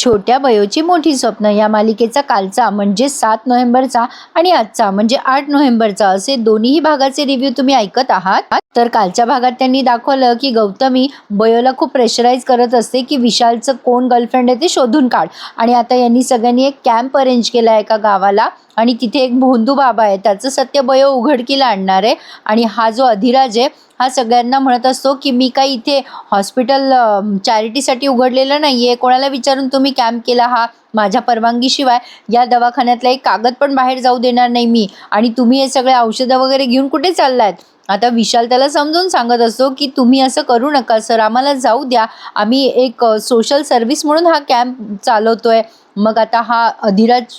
छोट्या बयोची मोठी स्वप्न या मालिकेचा कालचा म्हणजे 7 नोव्हेंबरचा आणि आजचा म्हणजे 8 नोव्हेंबरचा असे दोन्ही भागाचे रिव्ह्यू तुम्ही ऐकत आहात. तर कालच्या भागात त्यांनी दाखवलं की गौतमी बयोला खूप प्रेशराईज करत असते की विशालचं कोण गर्लफ्रेंड आहे ते शोधून काढ. आणि आता यांनी सगळ्यांनी एक कॅम्प अरेंज केला एका गावाला आणि तिथे एक भोंदू बाबा आहे, त्याचं सत्य बयो उघडकीला आणणार आहे. आणि हा जो अधिराज आहे हा सगळ्यांना म्हणत असतो की मी काही इथे हॉस्पिटल चॅरिटीसाठी उघडलेलं नाही आहे, कोणाला विचारून तुम्ही कॅम्प केला हा, माझ्या परवानगीशिवाय या दवाखान्यातला एक कागद पण बाहेर जाऊ देणार नाही मी, आणि तुम्ही हे सगळे औषधं वगैरे घेऊन कुठे चाललायत. आता विशाल त्याला समजून सांगत असतो की तुम्ही असं करू नका सर, आम्हाला जाऊ द्या, आम्ही एक सोशल सर्व्हिस म्हणून हा कॅम्प चालवतोय. मग आता हा अधिराज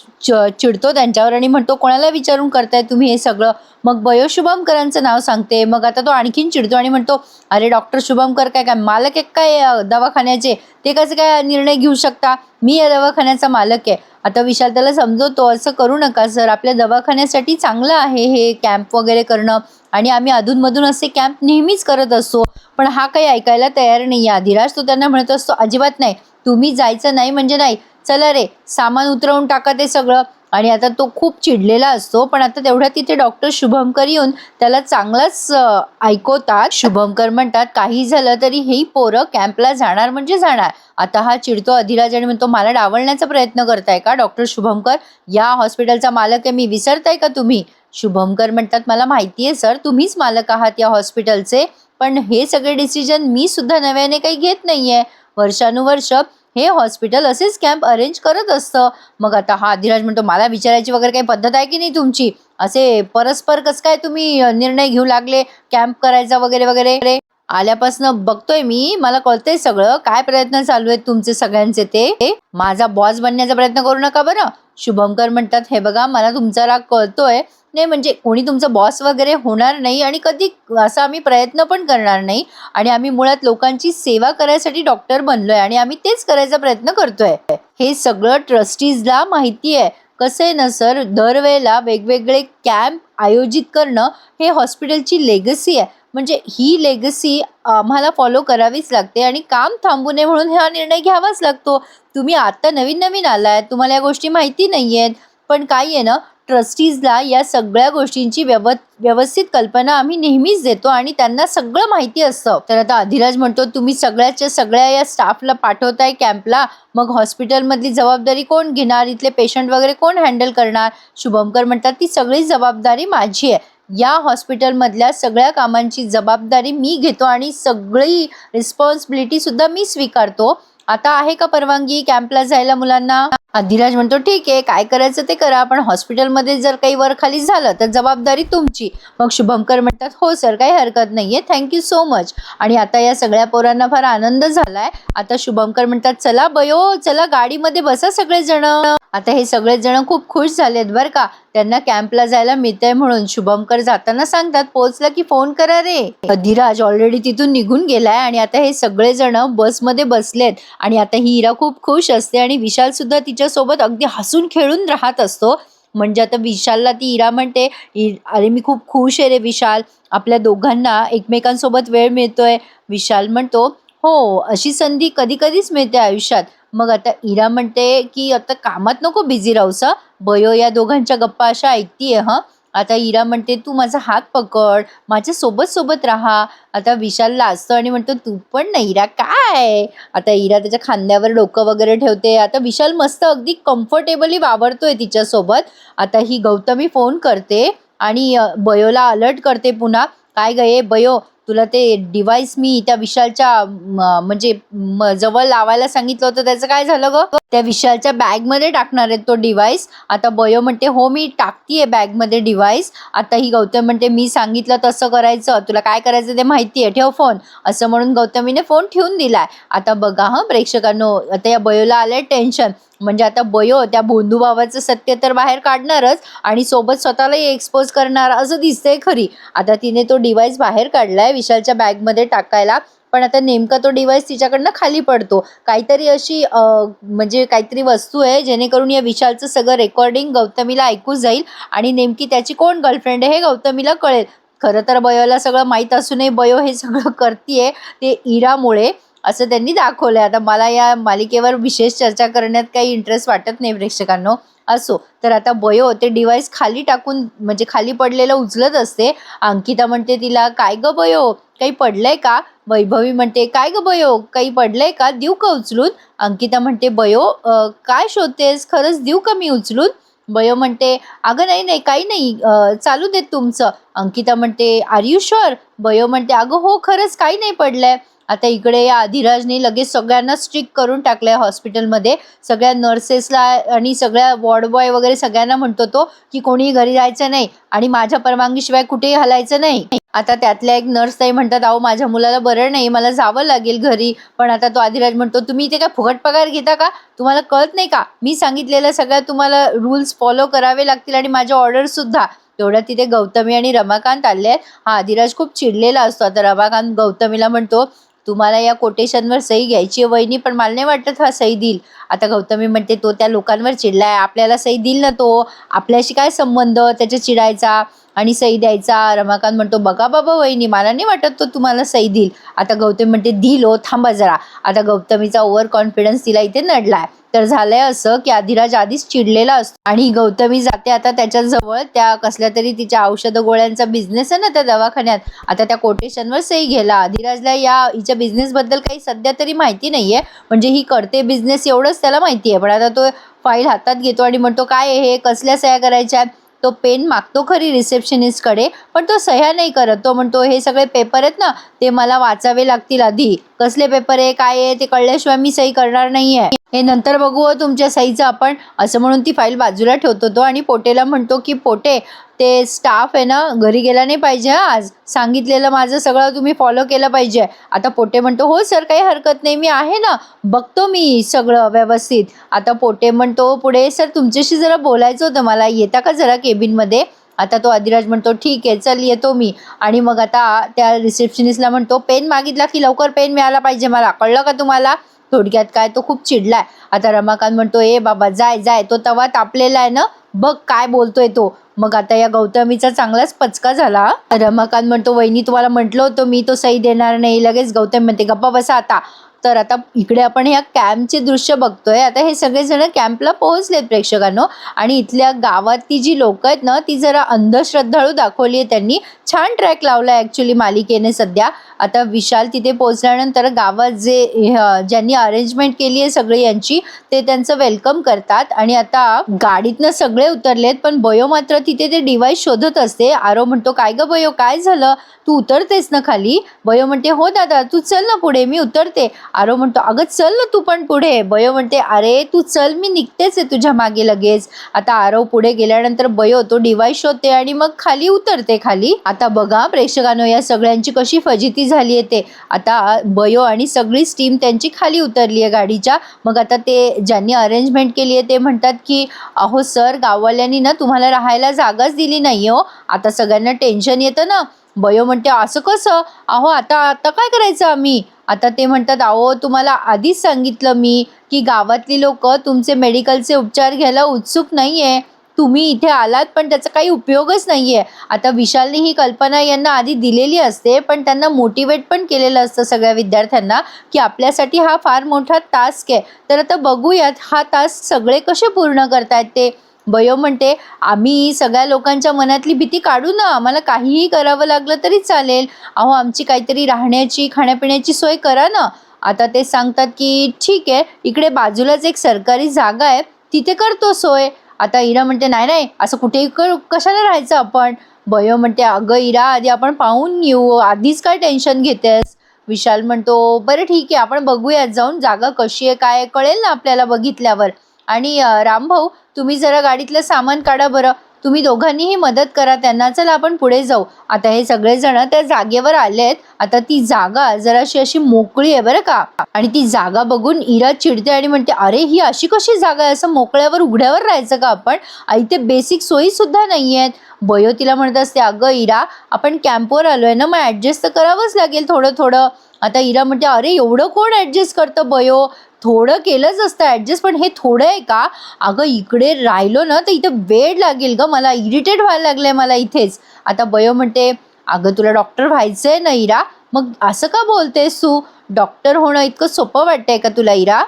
चिडतो त्यांच्यावर आणि म्हणतो कोणाला विचारून करताय तुम्ही हे सगळं. मग बयो शुभमकरांचं नाव सांगते. मग आता तो आणखीन चिडतो आणि म्हणतो अरे डॉक्टर शुभमकर काय काय मालक आहे काय दवाखान्याचे, ते कसं काय निर्णय घेऊ शकता, मी या दवाखान्याचा मालक आहे. आता विशाल त्याला समजवतो असं करू नका सर, आपल्या दवाखान्यासाठी चांगलं आहे हे कॅम्प वगैरे करणं, आणि आम्ही अधूनमधून असे कॅम्प नेहमीच करत असतो. पण हा काही ऐकायला तयार नाही आहे अधिराज. तो त्यांना म्हणत असतो अजिबात नाही, तुम्ही जायचं नाही म्हणजे नाही, चला रे सामान उतरवून टाका ते सगळं. आणि आता तो खूप चिडलेला असतो. पण आता तेवढ्या तिथे डॉक्टर शुभमकर येऊन त्याला चांगलाच ऐकवतात. शुभमकर म्हणतात काही झालं तरी ही पोरं कॅम्पला जाणार म्हणजे जाणार. आता हा चिडतो अधिराज आणि म्हणतो मला डावलण्याचा प्रयत्न करताय का डॉक्टर शुभमकर, या हॉस्पिटलचा मालक आहे मी, विसरताय का तुम्ही. शुभमकर म्हणतात मला माहिती आहे सर, तुम्हीच मालक आहात या हॉस्पिटलचे, पण हे सगळे डिसिजन मी सुद्धा नव्याने काही घेत नाहीये, वर्षानुवर्ष हे हॉस्पिटल असेच कॅम्प अरेंज करत असतं. मग आता हा अधिराज म्हणतो मला विचारायची वगैरे काही पद्धत आहे की नाही तुमची, असे परस्पर कसं काय तुम्ही निर्णय घेऊ लागले कॅम्प करायचा वगैरे वगैरे. आल्यापासून बघतोय मी, मला कळतंय सगळं काय प्रयत्न चालू आहेत तुमचे सगळ्यांचे, ते माझा बॉस बनण्याचा प्रयत्न करू नका बरं. शुभमकर म्हणतात हे बघा मला तुमचा राग कळतोय, नाही म्हणजे कोणी तुमचा बॉस वगैरे होणार नाही आणि कधी असा आम्ही प्रयत्न पण करणार नाही, आणि आम्ही मुळात लोकांची सेवा करायसाठी डॉक्टर बनलोय आणि आम्ही तेच करायचा प्रयत्न करतोय. हे सगळं ट्रस्टीजला माहिती आहे. कसं आहे ना सर, दरवेळेला वेगवेगळे कॅम्प आयोजित करणं हे हॉस्पिटलची लेगसी आहे, म्हणजे ही लेगसी आम्हाला फॉलो करावीच लागते आणि काम थांबू नये म्हणून हा निर्णय घ्यावाच लागतो. तुम्ही आता नवीन नवीन आलाय, तुम्हाला या गोष्टी माहिती नाही आहेत, पण काय आहे ना ट्रस्टीजला या सगळ्या गोष्टींची व्यवस्थित कल्पना आम्ही नेहमीच देतो आणि त्यांना सगळं माहिती असतं. तर आता अधिराज म्हणतो तुम्ही सगळ्याच्या सगळ्या या स्टाफला पाठवताय कॅम्पला, मग हॉस्पिटलमधली जबाबदारी कोण घेणार, इथले पेशंट वगैरे कोण हँडल करणार. शुभमकर म्हणतात ती सगळी जबाबदारी माझी आहे, या हॉस्पिटलमधल्या सगळ्या कामांची जबाबदारी मी घेतो आणि सगळी रिस्पॉन्सिबिलिटी सुद्धा मी स्वीकारतो. आता आहे का परवानगी कॅम्पला जायला मुलांना. अधिराज म्हणतो ठीक आहे काय करायचं ते करा, पण हॉस्पिटलमध्ये जर काही वर खाली झालं तर जबाबदारी तुमची. मग शुभमकर म्हणतात हो सर काही हरकत नाहीये, थँक्यू सो मच. आणि आता या सगळ्या पोरांना फार आनंद झालाय. आता शुभमकर म्हणतात चला बयो चला गाडीमध्ये बसा सगळेजण. आता हे सगळेजण खूप खुश झालेत बरं का, त्यांना कॅम्पला जायला मिळतंय म्हणून. शुभमकर जाताना सांगतात पोहोचला की फोन करा रे. अधिराज ऑलरेडी तिथून निघून गेलाय आणि आता हे सगळेजण बसमध्ये बसलेत. आणि आता ही इरा खूप खुश असते आणि विशाल सुद्धा तिच्या सोबत अगदी हसून खेळून राहत असतो. म्हणजे आता विशालला ती इरा म्हणते अरे मी खूप खुश आहे रे विशाल, आपल्या दोघांना एकमेकांसोबत वेळ मिळतोय. विशाल म्हणतो हो अशी संधी कधी कधीच मिळते आयुष्यात. मग आता इरा म्हणते की आता कामात नको बिझी राहूस. बयो या दोघांच्या गप्पा अशा ऐकतीये. आता इरा म्हणते तू माझा हात पकड, माझ्या सोबत सोबत राहा. आता विशाल लाजतो आणि म्हणतो तू पण नाही इरा काय. आता इरा त्याच्या खांद्यावर डोकं वगैरे ठेवते. आता विशाल मस्त अगदी कम्फर्टेबली वावरतोय तिच्यासोबत. आता ही गौतमी फोन करते आणि बयोला अलर्ट करते पुन्हा. काय गये बयो, तुला ते डिव्हाइस मी त्या विशालच्या म्हणजे जवळ लावायला सांगितलं होतं त्याचं काय झालं ग. त्या विशालच्या बॅगमध्ये टाकणार आहेत तो डिव्हाइस. आता बयो म्हणते हो मी टाकतीये बॅगमध्ये डिव्हाइस. आता ही गौतम म्हणते मी सांगितलं तसं करायचं, तुला काय करायचं ते माहितीये, ठेव फोन. असं म्हणून गौतमीने फोन ठेवून दिलाय. आता बघा प्रेक्षकांनो, आता या बयोला आलंय टेन्शन. म्हणजे आता बयो त्या भोंदू बाबाचं सत्य तर बाहेर काढणारच आणि सोबत स्वतःलाही एक्सपोज करणार असं दिसतंय खरी. आता तिने तो डिव्हाइस बाहेर काढलाय विशालच्या बॅगमध्ये टाकायला, पण आता नेमका तो डिव्हाइस तिच्याकडनं खाली पडतो. काहीतरी अशी म्हणजे काहीतरी वस्तू आहे जेणेकरून या विशालचं सगळं रेकॉर्डिंग गौतमीला ऐकू जाईल आणि नेमकी त्याची कोण गर्लफ्रेंड आहे हे गौतमीला कळेल. खरं तर बयोला सगळं माहीत असूनही बयो हे सगळं करतीये ते इरामुळे. असं त्यांनी दाखवलंय. आता मला या मालिकेवर विशेष चर्चा करण्यात काही इंटरेस्ट वाटत नाही प्रेक्षकांनो. असो, तर आता बयो ते डिव्हाइस खाली टाकून म्हणजे खाली पडलेलं उचलत असते. अंकिता म्हणते तिला, "काय गं बयो, काही पडलंय का?" वैभवी म्हणते, "काय गं बयो, काही पडलंय का? देऊ का उचलून?" अंकिता म्हणते, "बयो काय शोधतेस? खरंच देऊ का मी उचलून?" बयो म्हणते, "अगं नाही, नाही, काही नाही, चालू देत तुमचं." अंकिता म्हणते, "आर यू शुअर?" बयो म्हणते, "अगं हो, खरंच काही नाही पडलंय." आता इकडे या अधिराजने लगेच सगळ्यांना स्ट्रिक्ट करून टाकलंय हॉस्पिटलमध्ये. सगळ्या नर्सेसला आणि सगळ्या वॉर्ड बॉय वगैरे सगळ्यांना म्हणतो तो, की कोणीही घरी जायचं नाही आणि माझ्या परवानगीशिवाय कुठेही हलायचं नाही. आता त्यातल्या एक नर्स ताई म्हणतात, "अहो माझ्या मुलाला बरं नाही, मला जावं लागेल घरी." पण आता तो अधिराज म्हणतो, "तुम्ही इथे काय फुकट पगार घेता का? तुम्हाला कळत नाही का? मी सांगितलेलं सगळ्या तुम्हाला रूल्स फॉलो करावे लागतील आणि माझ्या ऑर्डर्स सुद्धा." तेवढ्यात तिथे गौतमी आणि रमाकांत आले आहेत. हा अधिराज खूप चिडलेला असतो. आता रमाकांत गौतमीला म्हणतो, "तुम्हाला या कोटेशनवर सही घ्यायची आहे वहिनी, पण मला नाही वाटत हा सही देईल." आता गौतमी म्हणते, "तो त्या लोकांवर चिडलाय, आपल्याला सही देईल ना तो. आपल्याशी काय संबंध त्याच्या चिडायचा आणि सही द्यायचा." रमाकांत म्हणतो, "बघा बाबा वहिनी, मला नाही वाटत तो तुम्हाला सही देईल." आता गौतमी म्हणते, "दिल हो, थांबा जरा." आता गौतमीचा ओव्हर कॉन्फिडन्स तिला इथे नडलाय. तर झालंय असं की अधिराज आधीच चिडलेला असतो आणि गौतमी जाते आता त्याच्याजवळ. त्या कसल्या तरी तिच्या औषध गोळ्यांचा बिझनेस आहे ना त्या दवाखान्यात. आता त्या कोटेशनवर सही घ्यायला. अधिराजला या हिच्या बिझनेसबद्दल काही सध्या तरी माहिती नाहीये. म्हणजे ही करते बिझनेस एवढंच त्याला माहिती आहे. पण आता तो फाईल हातात घेतो आणि म्हणतो, "काय आहे हे? कसल्या सह्या करायच्या?" तो पेन मागतो खरी रिसेप्शनिस्टकडे, पण तो सह्या नाही करत. तो म्हणतो, "हे सगळे पेपर आहेत ना, ते मला वाचावे लागतील आधी. कसले पेपर आहे, काय आहे ते कळल्याशिवाय मी सही करणार नाहीये. हे नंतर बघू हो तुमच्या सहीचं आपण." असं म्हणून ती फाईल बाजूला ठेवतो तो आणि पोटेला म्हणतो, की "पोटे, ते स्टाफ आहे ना घरी गेला नाही पाहिजे आज. सांगितलेलं माझं सगळं तुम्ही फॉलो केलं पाहिजे." आता पोटे म्हणतो, "हो सर, काही हरकत नाही, मी आहे ना, बघतो मी सगळं व्यवस्थित." आता पोटे म्हणतो पुढे, "सर तुमच्याशी जरा बोलायचं होतं मला, येता का जरा केबिनमध्ये?" आता तो अधिराज म्हणतो, "ठीक आहे, चल येतो मी." आणि मग आता त्या रिसेप्शनिस्टला म्हणतो, "पेन मागितला की लवकर पेन मिळाला पाहिजे मला, कळलं का तुम्हाला?" थोडक्यात काय, तो खूप चिडलाय. आता रमाकांत म्हणतो, "ए बाबा जाय जाय, तो तवा तापलेला आहे ना, बघ काय बोलतोय तो." मग आता या गौतमीचा चांगलाच पचका झाला. रमाकांत म्हणतो, "वहिनी तुम्हाला म्हटलं होतं मी, तो सही देणार नाही." लगेच गौतमी म्हणते, "गप्पा बसा आता." तर आता इकडे आपण ह्या कॅम्पचे दृश्य बघतोय. आता हे सगळेजण कॅम्पला पोहोचलेत प्रेक्षकांनो. आणि इथल्या गावातली जी लोक आहेत ना, ती जरा अंधश्रद्धाळू दाखवली आहे त्यांनी. छान ट्रॅक लावला ऍक्च्युली मालिकेने सध्या. आता विशाल तिथे पोहोचल्यानंतर गावात ज्यांनी अरेंजमेंट केली आहे सगळी यांची, ते त्यांचं वेलकम करतात. आणि आता गाडीतनं सगळे उतरलेत, पण बयो मात्र तिथे ते डिव्हाइस शोधत असते. आरव म्हणतो, "काय ग बयो, काय झालं? तू उतरतेस ना खाली?" बयो म्हणते, "हो दादा, तू चल ना पुढे, मी उतरते." आरव म्हणतो, "अगं चल ना तू पण पुढे." बयो म्हणते, "अरे तू चल, मी निघतेच आहे तुझ्या मागे लगेच." आता आरव पुढे गेल्यानंतर बयो तो डिव्हाइस शोधते आणि मग खाली उतरते खाली. आता बघा प्रेक्षकांनो, या सगळ्यांची कशी फजिती झाली आहे ते. आता बयो आणि सगळीच टीम त्यांची खाली उतरली आहे गाडीच्या. मग आता ते ज्यांनी अरेंजमेंट केली आहे ते म्हणतात, की "अहो सर, गाववाल्यांनी ना तुम्हाला राहायला जागाच दिली नाही हो." आता सगळ्यांना टेन्शन येतं ना. बयो म्हणते, "असं कसं? अहो आता आता काय करायचं आम्ही?" आता ते म्हणतात, "अहो तुम्हाला आधीच सांगितलं मी, की गावातली लोक तुमचे मेडिकलचे उपचार घ्यायला उत्सुक नाहीये. तुम्ही इथे आलात पण त्याचा काही उपयोगच नाहीये." आता विशालने ही कल्पना यांना आधी दिलेली असते, पण त्यांना मोटिवेट पण केलेलं असतं सगळ्या विद्यार्थ्यांना, की आपल्यासाठी हा फार मोठा टास्क आहे. तर आता बघूयात हा टास्क सगळे कसे पूर्ण करतायत ते. बयो म्हणते, "आम्ही सगळ्या लोकांच्या मनातली भीती काढू ना, आम्हाला काहीही करावं लागलं तरी चालेल. अहो आमची काहीतरी राहण्याची खाण्यापिण्याची सोय करा ना." आता ते सांगतात, की "ठीक आहे, इकडे बाजूलाच एक सरकारी जागा आहे, तिथे करतो सोय." आता इरा म्हणते, "नाही नाही, असं कुठेही कशाला राहायचं आपण?" बयो म्हणते, "अगं इरा, आधी आपण पाहून येऊ, आधीच काय टेन्शन घेतेस?" विशाल म्हणतो, "बरं ठीक आहे, आपण बघूयात जाऊन, जागा कशी आहे काय कळेल ना आपल्याला बघितल्यावर. आणि रामभाऊ, तुम्ही जरा गाडीतलं सामान काढा बरं. तुम्ही दोघांनीही मदत करा त्यांना. चला आपण पुढे जाऊ." आता हे सगळेजण त्या जागेवर आलेत. आता ती जागा जराशी अशी मोकळी आहे बरं का. आणि ती जागा बघून इरा चिडते आणि म्हणते, "अरे ही अशी कशी जागा आहे? असं मोकळ्यावर उघड्यावर राहायचं का आपण? इथे बेसिक सोयी सुद्धा नाहीयेत." बयो तिला म्हणत असते, "अगं इरा, आपण कॅम्पवर आलोय ना, मग ऍडजस्ट तर करावंच लागेल थोडं थोडं." आता इरा म्हणते, "अरे एवढं कोण ऍडजस्ट करतं बयो? थोडं केलंच असतं ऍडजस्ट, पण हे थोडं आहे का? अगं इकडे राहिलो ना तर इथं वेळ लागेल ग, मला इरिटेट व्हायला लागलंय मला इथेच." आता बयो म्हणते, "अगं तुला डॉक्टर व्हायचंय ना इरा, मग असं का बोलतेस तू? डॉक्टर होणं इतकं सोपं वाटतंय का तुला इरा?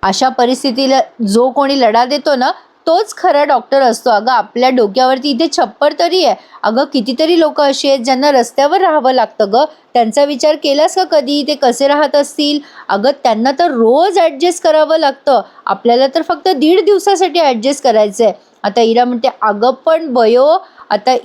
अशा परिस्थितीला जो कोणी लढा देतो ना तोच खरा डॉक्टर असतो. अगं आपल्या डोक्यावरती इथे छप्पर तरी आहे. अगं कितीतरी लोक अशी आहेत ज्यांना रस्त्यावर राहावं लागतं ग. त्यांचा विचार केलास का कधी ते कसे राहत असतील? अगं त्यांना तर रोज ऍडजस्ट करावं लागतं. आपल्याला तर फक्त 1.5 दिवसासाठी ऍडजस्ट करायचंय. आता इरा म्हणते अगं पण बयो, आता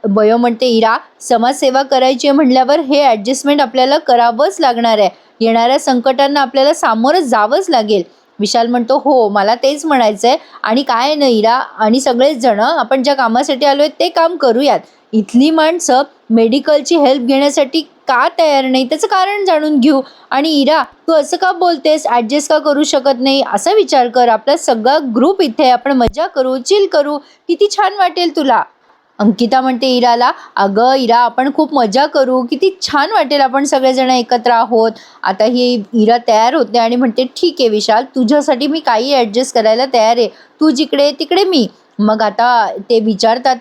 बयो म्हणते इरा समाजसेवा करायची म्हणल्यावर हे ऍडजस्टमेंट आपल्याला करावंच लागणार आहे. येणाऱ्या संकटांना आपल्याला सामोरं जावंच लागेल. विशाल म्हणतो हो मला तेच म्हणायचंय. आणि काय ना इरा आणि सगळेच जण आपण ज्या कामासाठी आलोय ते काम करूयात. इथली माणसं मेडिकलची हेल्प घेण्यासाठी का तयार नाही त्याचं कारण जाणून घेऊ. आणि इरा तू असं का बोलतेस, ऍडजस्ट का करू शकत नाही असा विचार कर. आपला सगळा ग्रुप इथे आपण मजा करू, चिल करू, किती छान वाटेल तुला. अंकिता म्हणते इराला अगं इरा आपण खूप मजा करू, किती छान वाटेल आपण सगळेजण एकत्र आहोत. आता ही इरा तयार होते आणि म्हणते ठीक आहे विशाल तुझ्यासाठी मी काही ऍडजस्ट करायला तयार आहे. तू जिकडे तिकडे मी. मग आता ते विचारतात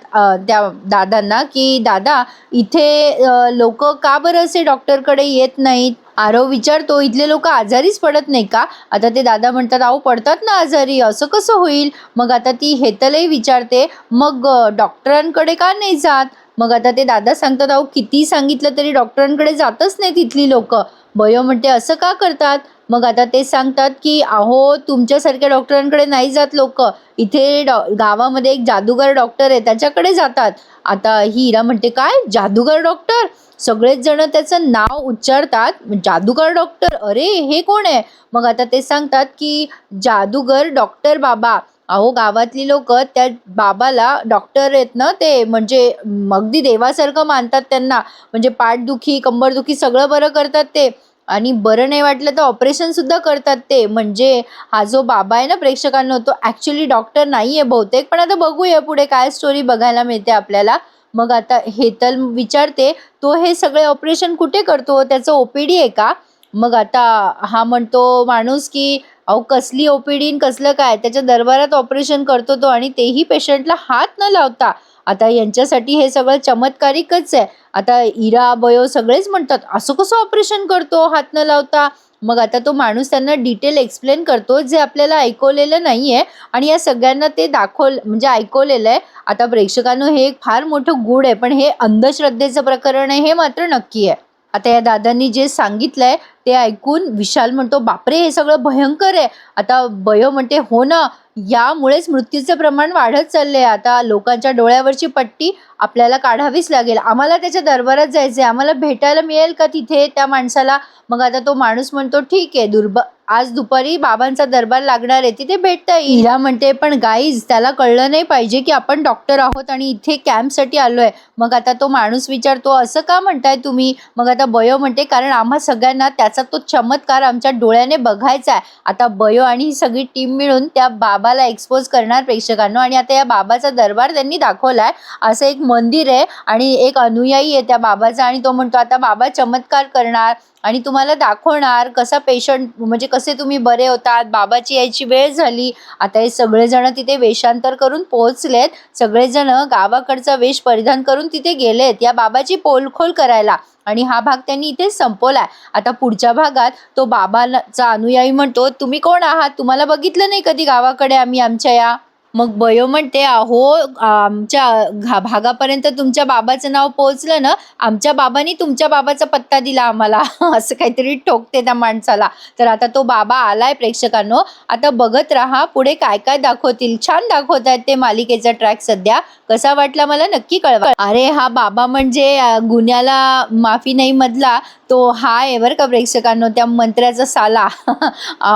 त्या दादांना की दादा इथे लोक का बरं असे डॉक्टरकडे येत नाहीत? आरव विचारतो इथले लोक आजारीच पडत नाही का? आता ते दादा म्हणतात अहो पडतात ना आजारी, असं कसं होईल? मग आता ती हेतलही विचारते मग डॉक्टरांकडे का नाही जात? मग आता ते दादा सांगतात अहो किती सांगितलं तरी डॉक्टरांकडे जातच नाही तिथली लोक. बयो म्हणते असं का करतात? मग आता ते सांगतात की अहो तुमच्यासारख्या डॉक्टरांकडे नाही जात लोक, इथे गावामध्ये एक जादूगार डॉक्टर आहे त्याच्याकडे जातात. आता ही इरा म्हणते काय जादूगार डॉक्टर? सगळेच जण त्याचं नाव उच्चारतात. जादूगार डॉक्टर, अरे हे कोण आहे? मग आता ते सांगतात की जादूगर डॉक्टर बाबा. अहो गावातली लोक त्या बाबाला डॉक्टर आहेत ना ते म्हणजे अगदी देवासारखं मानतात त्यांना. म्हणजे पाठदुखी कंबरदुखी सगळं बरं करतात ते. आणि बरं नाही वाटलं तर ऑपरेशन सुद्धा करतात ते. म्हणजे हा जो बाबा आहे ना प्रेक्षकांना तो ऍक्च्युली डॉक्टर नाहीये बहुतेक, पण आता बघूया पुढे काय स्टोरी बघायला मिळते आपल्याला. मग आता हेतल विचारते तो हे सगळे ऑपरेशन कुठे करतो, त्याचं ओपीडी आहे का? मग आता हा म्हणतो माणूस की अहो कसली ओपीडी कसलं काय, त्याच्या दरबारात ऑपरेशन करतो तो आणि तेही पेशंटला हात न लावता. आता यांच्यासाठी हे सगळं चमत्कारिकच आहे. आता इरा बयो सगळेच म्हणतात असं कसं ऑपरेशन करतो हात न लावता? मग आता तो माणूस त्यांना डिटेल एक्सप्लेन करतो जे आपल्याला ऐकवलेलं नाहीये आणि या सगळ्यांना ते म्हणजे ऐकवलेलं आहे. आता प्रेक्षकांनो हे एक फार मोठं गूढ आहे पण हे अंधश्रद्धेचं प्रकरण आहे हे मात्र नक्की आहे. आता या दादांनी जे सांगितलंय ते ऐकून विशाल म्हणतो बापरे हे सगळं भयंकर आहे. आता बयो म्हणते हो ना यामुळेच मृत्यूचं प्रमाण वाढत चाललंय. आता लोकांच्या डोळ्यावरची पट्टी आपल्याला काढावीच लागेल. आम्हाला त्याच्या दरबारात जायचंय, आम्हाला भेटायला मिळेल का तिथे त्या माणसाला? मग आता तो माणूस म्हणतो ठीक आहे आज दुपारी बाबांचा दरबार लागणार आहे तिथे भेटता येईल. इरा म्हणते पण गाईज त्याला कळलं नाही पाहिजे की आपण डॉक्टर आहोत आणि इथे कॅम्पसाठी आलोय. मग आता तो माणूस विचारतो असं का म्हणताय तुम्ही? मग आता बयो म्हणते कारण आम्हा सगळ्यांना त्याचा तो चमत्कार आमच्या डोळ्याने बघायचा आहे. आता बयो आणि ही सगळी टीम मिळून त्या बाबाला एक्सपोज करणार प्रेक्षकांना. आणि आता या बाबाचा दरबार त्यांनी दाखवलाय. असं एक मंदिर आहे आणि एक अनुयायी आहे त्या बाबाचा आणि तो म्हणतो आता बाबा चमत्कार करणार आणि तुम्हाला दाखवणार कसा पेशंट म्हणजे कसे तुम्ही बरे होतात. बाबाची यायची वेळ झाली. आता हे सगळेजण तिथे वेषांतर करून पोहोचलेत. सगळेजण गावाकडचा वेश परिधान करून तिथे गेलेत या बाबाची पोलखोल करायला. आणि हा भाग त्यांनी इथे संपवलाय. आता पुढच्या भागात तो बाबाचा अनुयायी म्हणतो तुम्ही कोण आहात, तुम्हाला बघितलं नाही कधी गावाकडे आम्ही आमच्या या. मग बयो म्हणते अहो आमच्या भागापर्यंत तुमच्या बाबाचं नाव पोहोचलं ना, आमच्या बाबांनी तुमच्या बाबाचा पत्ता दिला आम्हाला असं काहीतरी ठोकते त्या माणसाला. तर आता तो बाबा आलाय प्रेक्षकांनो. आता बघत राहा पुढे काय काय दाखवतील. छान दाखवत आहेत ते मालिकेचा ट्रॅक सध्या. कसा वाटला मला नक्की कळवा. अरे हा बाबा म्हणजे गुन्ह्याला माफी नाही मधला तो हा आहे बरं का प्रेक्षकांनो, त्या मंत्र्याचा साला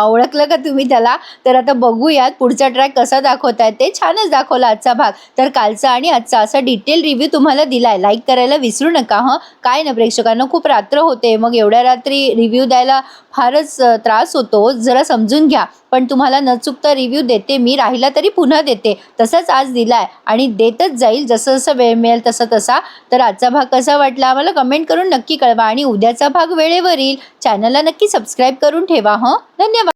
ओळखलं का तुम्ही त्याला? तर आता बघूयात पुढचा ट्रॅक कसा दाखवताय ते. छानच दाखवला आजचा भाग. तर कालचा आणि आजचा असा डिटेल रिव्ह्यू तुम्हाला दिलाय. लाईक करायला विसरू नका. काय ना प्रेक्षकांनो खूप रात्र होते मग एवढ्या रात्री रिव्ह्यू द्यायला फारच त्रास होतो, जरा समजून घ्या. पण तुम्हाला न चुकता रिव्ह्यू देते मी, राहिला तरी पुन्हा देते. तसंच आज दिलाय आणि देतच जाईल जसं जसं वेळ मिळेल तसा तसा. तर आजचा भाग कसा वाटला आम्हाला कमेंट करून नक्की कळवा आणि उद्याचा भाग वेळेवर येईल. चॅनलला नक्की सबस्क्राईब करून ठेवा. धन्यवाद.